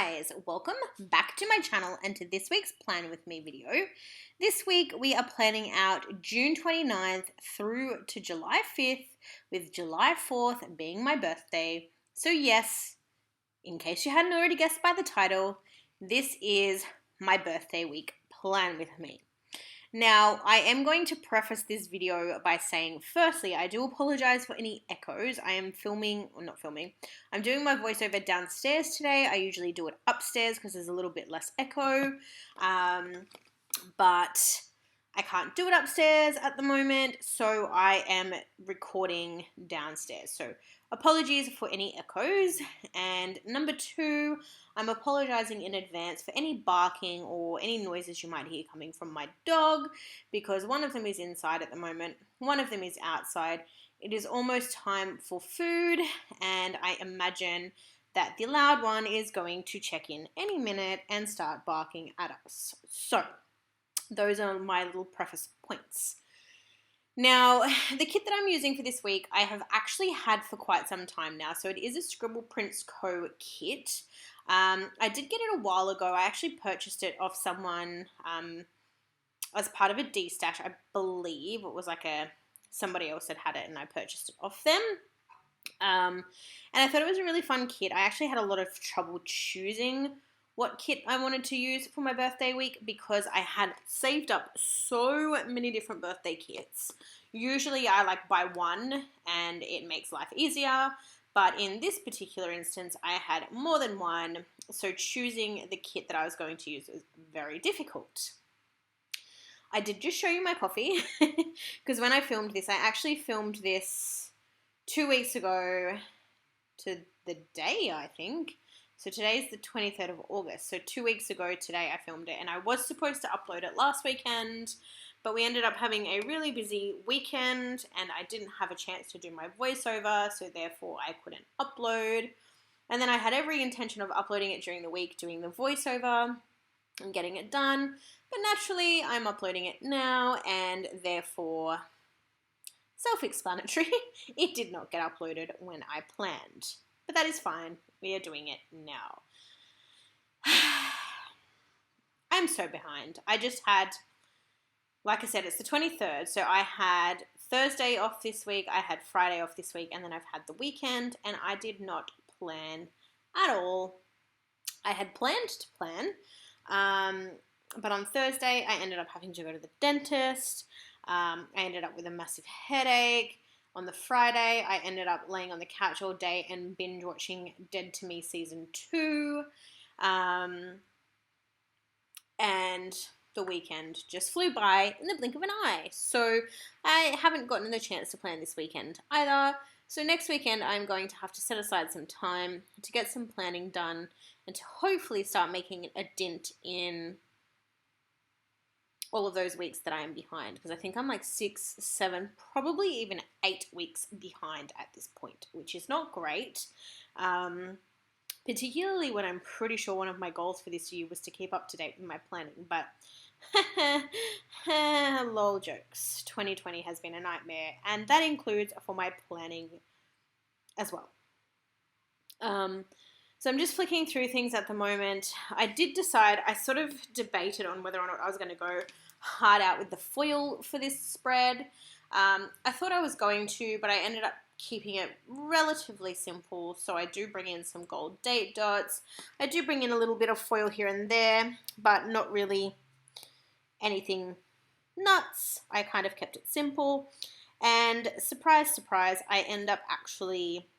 guys, welcome back to my channel and to this week's Plan With Me video. This week we are planning out June 29th through to July 5th, with July 4th being my birthday. So yes, in case you hadn't already guessed by the title, this is my birthday week Plan With Me. Now, I am going to preface this video by saying, firstly, I do apologize for any echoes. I am I'm doing my voiceover downstairs today. I usually do it upstairs because there's a little bit less echo, but I can't do it upstairs at the moment, so I am recording downstairs. So apologies for any echoes. And number two, I'm apologizing in advance for any barking or any noises you might hear coming from my dog, because one of them is inside at the moment, one of them is outside. It is almost time for food, and I imagine that the loud one is going to check in any minute and start barking at us. So those are my little preface points. Now, the kit that I'm using for this week, I have actually had for quite some time now. So it is a Scribble Prints Co. kit. I did get it a while ago. I actually purchased it off someone as part of a D-stash. I believe it was like somebody else had it and I purchased it off them. And I thought it was a really fun kit. I actually had a lot of trouble choosing what kit I wanted to use for my birthday week because I had saved up so many different birthday kits. Usually I buy one and it makes life easier, but in this particular instance I had more than one, so choosing the kit that I was going to use was very difficult. I did just show you my coffee because when I filmed this, I actually filmed this 2 weeks ago to the day, I think. So today is the 23rd of August. So 2 weeks ago today I filmed it, and I was supposed to upload it last weekend, but we ended up having a really busy weekend and I didn't have a chance to do my voiceover, so therefore I couldn't upload. And then I had every intention of uploading it during the week, doing the voiceover and getting it done. But naturally I'm uploading it now, and therefore, self-explanatory, it did not get uploaded when I planned. But that is fine. We are doing it now. I'm so behind. I just had, like I said, it's the 23rd. So I had Thursday off this week. I had Friday off this week. And then I've had the weekend. And I did not plan at all. I had planned to plan. But on Thursday, I ended up having to go to the dentist. I ended up with a massive headache. On the Friday, I ended up laying on the couch all day and binge watching Dead to Me Season 2. And the weekend just flew by in the blink of an eye. So I haven't gotten the chance to plan this weekend either. So next weekend, I'm going to have to set aside some time to get some planning done and to hopefully start making a dent in all of those weeks that I am behind, because I think I'm like 6, 7, probably even 8 weeks behind at this point, which is not great, particularly when I'm pretty sure one of my goals for this year was to keep up to date with my planning, but lol jokes, 2020 has been a nightmare, and that includes for my planning as well. So I'm just flicking through things at the moment. I did decide, I sort of debated on whether or not I was going to go hard out with the foil for this spread. I thought I was going to, but I ended up keeping it relatively simple. So I do bring in some gold date dots. I do bring in a little bit of foil here and there, but not really anything nuts. I kind of kept it simple. And surprise, surprise, I end up actually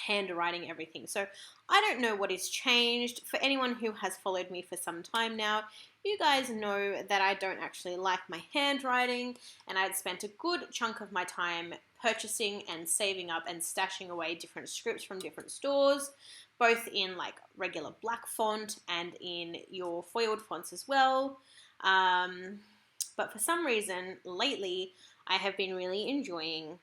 handwriting everything. So I don't know what is changed. For anyone who has followed me for some time now, you guys know that I don't actually like my handwriting, and I'd spent a good chunk of my time purchasing and saving up and stashing away different scripts from different stores, both in like regular black font and in your foiled fonts as well. But for some reason lately I have been really enjoying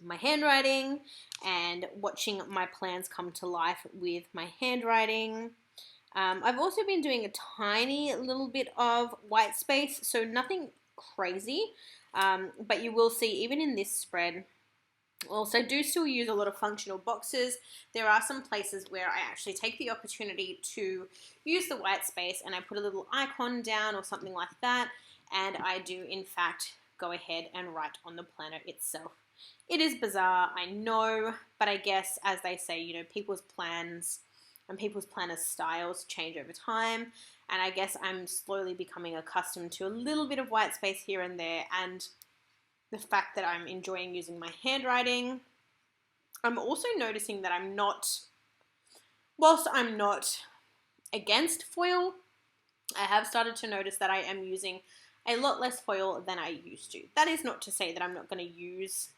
my handwriting and watching my plans come to life with my handwriting. I've also been doing a tiny little bit of white space, so nothing crazy, but you will see even in this spread Also, do still use a lot of functional boxes. There are some places where I actually take the opportunity to use the white space and I put a little icon down or something like that, and I do in fact go ahead and write on the planner itself. It is bizarre, I know, but I guess, as they say, you know, people's plans and people's planner styles change over time, and I guess I'm slowly becoming accustomed to a little bit of white space here and there, and the fact that I'm enjoying using my handwriting. I'm also noticing that whilst I'm not against foil, I have started to notice that I am using a lot less foil than I used to. That is not to say that I'm not going to use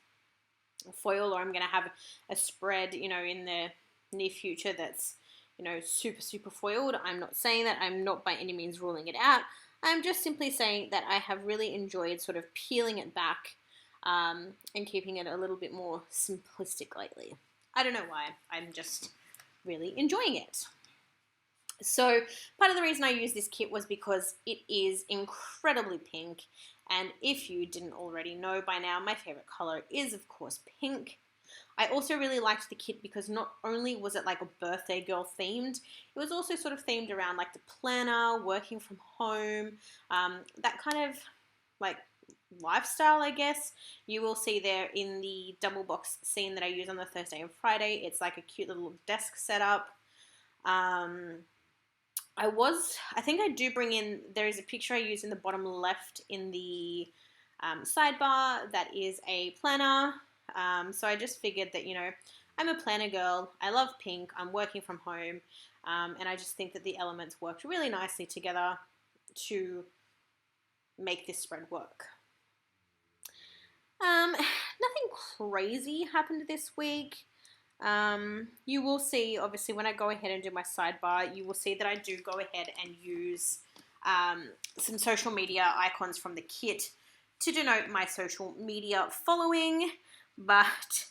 foil or I'm going to have a spread, you know, in the near future that's, you know, super, super foiled. I'm not saying that. I'm not by any means ruling it out. I'm just simply saying that I have really enjoyed sort of peeling it back and keeping it a little bit more simplistic lately. I don't know why. I'm just really enjoying it. So part of the reason I use this kit was because it is incredibly pink, and if you didn't already know by now, my favorite color is of course pink. I also really liked the kit because not only was it like a birthday girl themed, it was also sort of themed around like the planner, working from home, that kind of like lifestyle, I guess. You will see there in the double box scene that I use on the Thursday and Friday, it's like a cute little desk setup. I think I do bring in, there is a picture I use in the bottom left in the sidebar that is a planner. So I just figured that, you know, I'm a planner girl, I love pink, I'm working from home, and I just think that the elements worked really nicely together to make this spread work. Nothing crazy happened this week. You will see, obviously, when I go ahead and do my sidebar, you will see that I do go ahead and use some social media icons from the kit to denote my social media following, but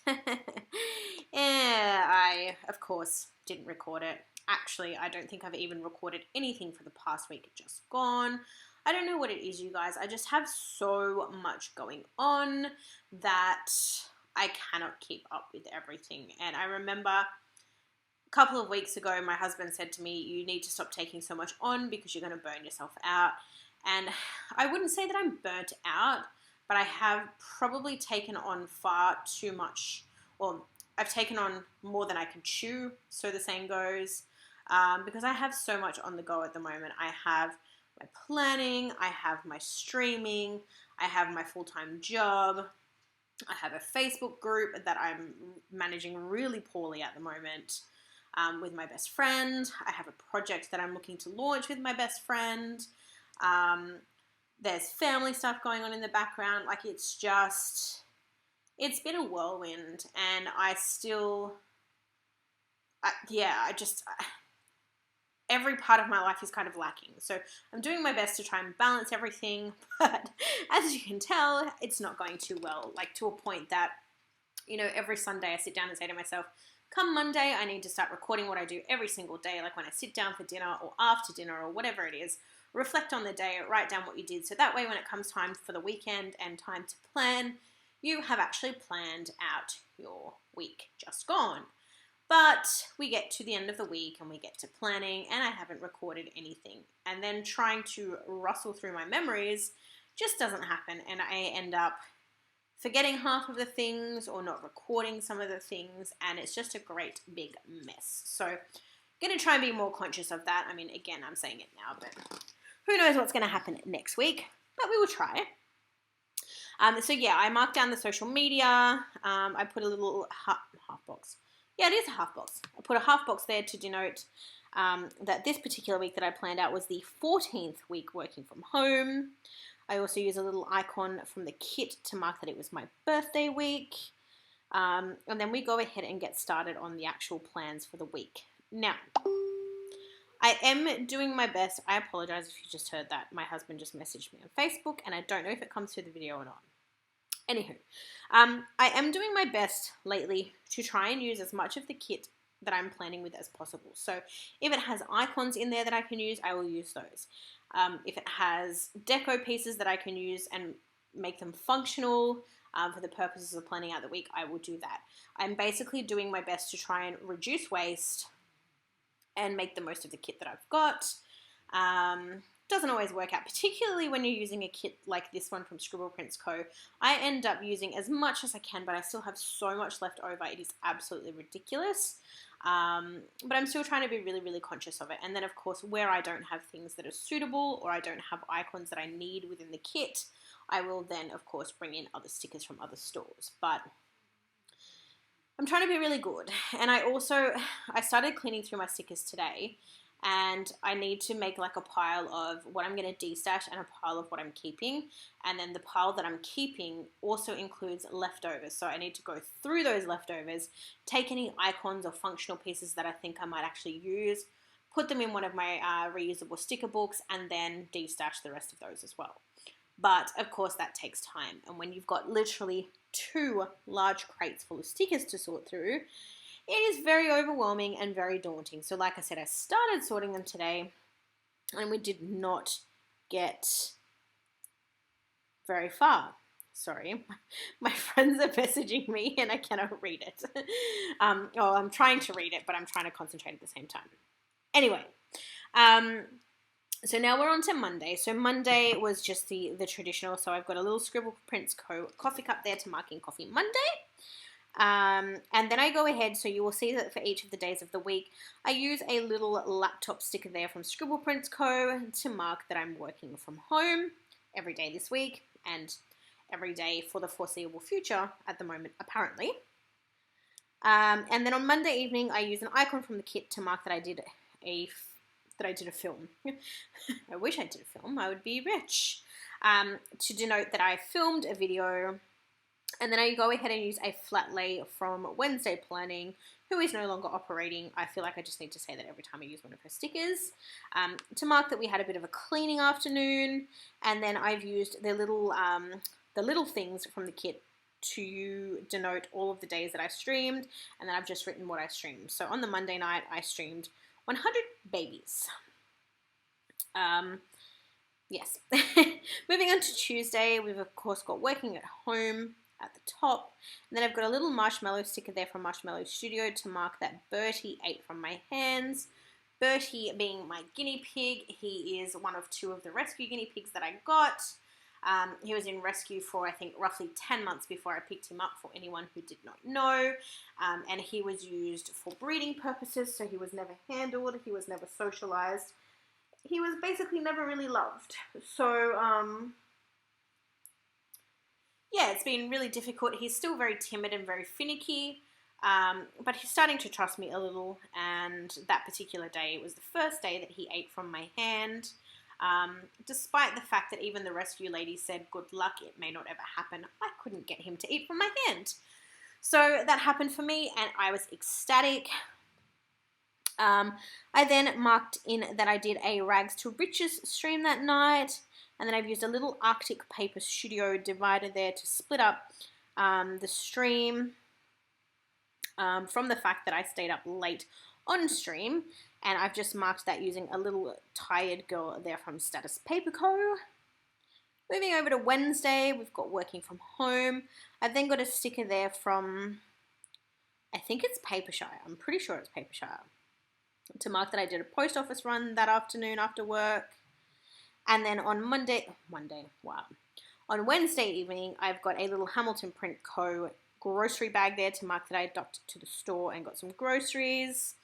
I, of course, didn't record it. Actually, I don't think I've even recorded anything for the past week just gone. I don't know what it is, you guys. I just have so much going on that I cannot keep up with everything. And I remember a couple of weeks ago, my husband said to me, you need to stop taking so much on because you're going to burn yourself out. And I wouldn't say that I'm burnt out, but I have probably taken on far too much. Well, I've taken on more than I can chew, so the saying goes, because I have so much on the go at the moment. I have my planning, I have my streaming, I have my full-time job, I have a Facebook group that I'm managing really poorly at the moment with my best friend. I have a project that I'm looking to launch with my best friend. There's family stuff going on in the background. Like, it's been a whirlwind, and every part of my life is kind of lacking. So I'm doing my best to try and balance everything, but as you can tell, it's not going too well, like to a point that, you know, every Sunday I sit down and say to myself, come Monday, I need to start recording what I do every single day, like when I sit down for dinner or after dinner or whatever it is, reflect on the day, write down what you did, so that way when it comes time for the weekend and time to plan, you have actually planned out your week just gone. But we get to the end of the week and we get to planning and I haven't recorded anything. And then trying to rustle through my memories just doesn't happen, and I end up forgetting half of the things or not recording some of the things, and it's just a great big mess. So I'm going to try and be more conscious of that. I mean, again, I'm saying it now, but who knows what's going to happen next week, but we will try. So yeah, I marked down the social media. I put a little half box. Yeah, it is a half box. I put a half box there to denote that this particular week that I planned out was the 14th week working from home. I also use a little icon from the kit to mark that it was my birthday week. And then we go ahead and get started on the actual plans for the week. Now, I am doing my best. I apologize if you just heard that. My husband just messaged me on Facebook, and I don't know if it comes through the video or not. Anywho, I am doing my best lately to try and use as much of the kit that I'm planning with as possible. So if it has icons in there that I can use, I will use those. If it has deco pieces that I can use and make them functional, for the purposes of planning out the week, I will do that. I'm basically doing my best to try and reduce waste and make the most of the kit that I've got. Doesn't always work out, particularly when you're using a kit like this one from Scribble Prints Co. I end up using as much as I can, but I still have so much left over. It is absolutely ridiculous. But I'm still trying to be really, really conscious of it. And then, of course, where I don't have things that are suitable or I don't have icons that I need within the kit, I will then, of course, bring in other stickers from other stores. But I'm trying to be really good. And I started cleaning through my stickers today, and I need to make like a pile of what I'm going to de-stash and a pile of what I'm keeping. And then the pile that I'm keeping also includes leftovers. So I need to go through those leftovers, take any icons or functional pieces that I think I might actually use, put them in one of my reusable sticker books, and then de-stash the rest of those as well. But of course that takes time. And when you've got literally 2 large crates full of stickers to sort through, it is very overwhelming and very daunting. So like I said, I started sorting them today and we did not get very far. Sorry, my friends are messaging me and I cannot read it. I'm trying to read it, but I'm trying to concentrate at the same time. Anyway, so now we're on to Monday. So Monday was just the traditional. So I've got a little Scribble Prints Co. coffee cup there to mark in Coffee Monday. And then I go ahead, so you will see that for each of the days of the week, I use a little laptop sticker there from Scribble Prints Co. to mark that I'm working from home every day this week and every day for the foreseeable future at the moment, apparently. And then on Monday evening, I use an icon from the kit to mark that I did a film. I wish I did a film. I would be rich. To denote that I filmed a video. And then I go ahead and use a flat lay from Wednesday Planning, who is no longer operating. I feel like I just need to say that every time I use one of her stickers, to mark that we had a bit of a cleaning afternoon. And then I've used the little things from the kit to denote all of the days that I streamed. And then I've just written what I streamed. So on the Monday night, I streamed 100 babies. Yes. Moving on to Tuesday, we've of course got working at home at the top. And then I've got a little marshmallow sticker there from Marshmallow Studio to mark that Bertie ate from my hands. Bertie being my guinea pig. He is one of 2 of the rescue guinea pigs that I got. He was in rescue for, I think, roughly 10 months before I picked him up, for anyone who did not know. And he was used for breeding purposes, so he was never handled, he was never socialized. He was basically never really loved. So, yeah, it's been really difficult. He's still very timid and very finicky, but he's starting to trust me a little, and that particular day was the first day that he ate from my hand. Despite the fact that even the rescue lady said, good luck, it may not ever happen, I couldn't get him to eat from my hand. So that happened for me, and I was ecstatic. I then marked in that I did a Rags to Riches stream that night, and then I've used a little Arctic Paper Studio divider there to split up the stream from the fact that I stayed up late on stream, and I've just marked that using a little Tired Girl there from Status Paper Co. Moving over to Wednesday, we've got working from home. I've then got a sticker there from, I think it's Papershire. I'm pretty sure it's Papershire, to mark that I did a post office run that afternoon after work. And then on on Wednesday evening, I've got a little Hamilton Print Co. grocery bag there to mark that I docked to the store and got some groceries.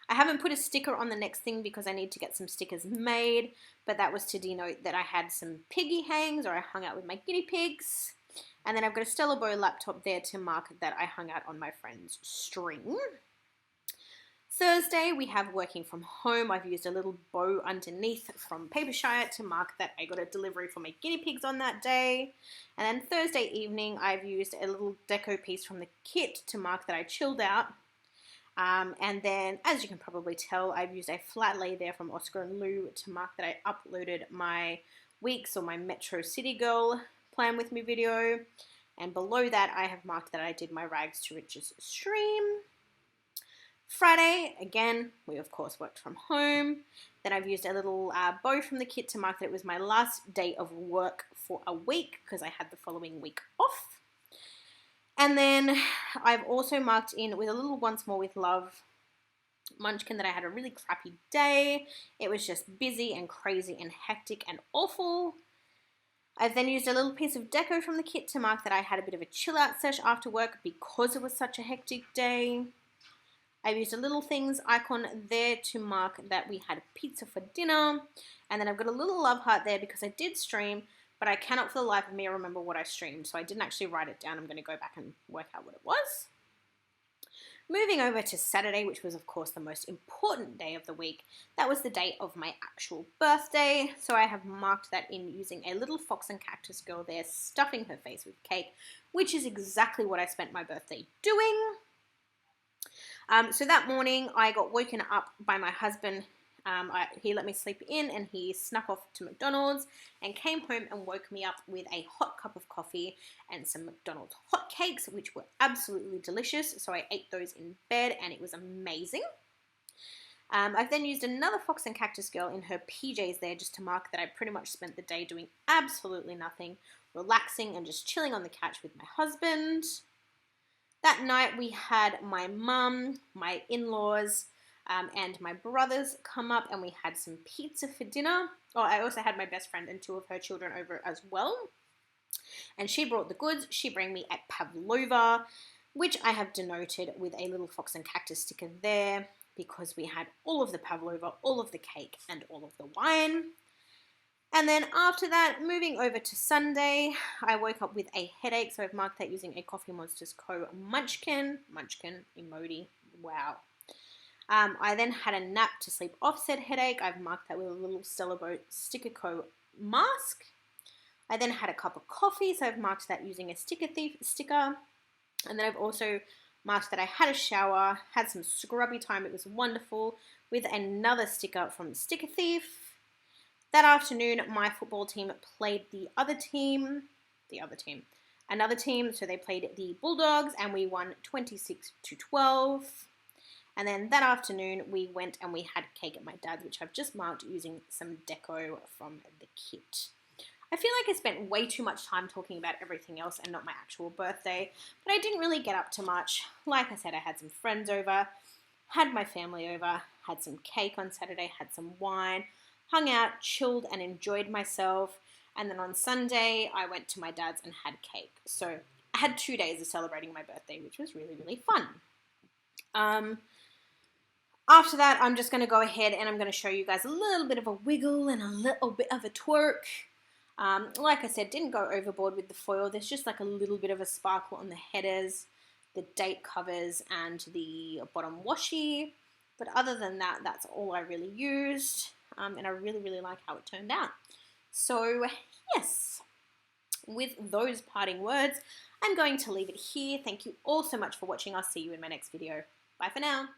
I haven't put a sticker on the next thing because I need to get some stickers made, but that was to denote that I had some piggy hangs, or I hung out with my guinea pigs. And then I've got a Stella Bow laptop there to mark that I hung out on my friend's string. Thursday, we have working from home. I've used a little bow underneath from Papershire to mark that I got a delivery for my guinea pigs on that day. And then Thursday evening, I've used a little deco piece from the kit to mark that I chilled out. And then, as you can probably tell, I've used a flat lay there from Oscar and Lou to mark that I uploaded my weeks, or my Metro City Girl Plan With Me video. And below that, I have marked that I did my Rags to Riches stream. Friday, again, we of course worked from home. Then I've used a little bow from the kit to mark that it was my last day of work for a week, because I had the following week off. And then I've also marked in with a little once more with love munchkin that I had a really crappy day. It was just busy and crazy and hectic and awful. I've then used a little piece of deco from the kit to mark that I had a bit of a chill out sesh after work because it was such a hectic day. I've used a little things icon there to mark that we had pizza for dinner. And then I've got a little love heart there because I did stream, but I cannot for the life of me remember what I streamed. So I didn't actually write it down. I'm going to go back and work out what it was. Moving over to Saturday, which was of course the most important day of the week. That was the day of my actual birthday. So I have marked that in using a little fox and cactus girl there stuffing her face with cake, which is exactly what I spent my birthday doing. So that morning I got woken up by my husband. He let me sleep in and he snuck off to McDonald's and came home and woke me up with a hot cup of coffee and some McDonald's hot cakes, which were absolutely delicious. So I ate those in bed and it was amazing. I've then used another fox and cactus girl in her PJs there just to mark that I pretty much spent the day doing absolutely nothing, relaxing and just chilling on the couch with my husband. That night we had my mum, my in-laws, and my brothers come up and we had some pizza for dinner. Oh, I also had my best friend and two of her children over as well. And she brought the goods. She brought me a pavlova, which I have denoted with a little fox and cactus sticker there because we had all of the pavlova, all of the cake, and all of the wine. And then after that, moving over to Sunday, I woke up with a headache, so I've marked that using a Coffee Monsters Co. Munchkin emoji, wow. I then had a nap to sleep off said headache. I've marked that with a little Stella Boat Sticker Co. mask. I then had a cup of coffee, so I've marked that using a Sticker Thief sticker. And then I've also marked that I had a shower, had some scrubby time, it was wonderful, with another sticker from Sticker Thief. That afternoon, my football team played another team. So they played the Bulldogs and we won 26-12. And then that afternoon, we went and we had cake at my dad's, which I've just marked using some deco from the kit. I feel like I spent way too much time talking about everything else and not my actual birthday, but I didn't really get up to much. Like I said, I had some friends over, had my family over, had some cake on Saturday, had some wine, hung out, chilled, and enjoyed myself. And then on Sunday, I went to my dad's and had cake. So I had 2 days of celebrating my birthday, which was really, really fun. After that, I'm just going to go ahead and I'm going to show you guys a little bit of a wiggle and a little bit of a twerk. Like I said, didn't go overboard with the foil. There's just like a little bit of a sparkle on the headers, the date covers, and the bottom washi. But other than that, that's all I really used. And I really, really like how it turned out. So, yes, with those parting words, I'm going to leave it here. Thank you all so much for watching. I'll see you in my next video. Bye for now.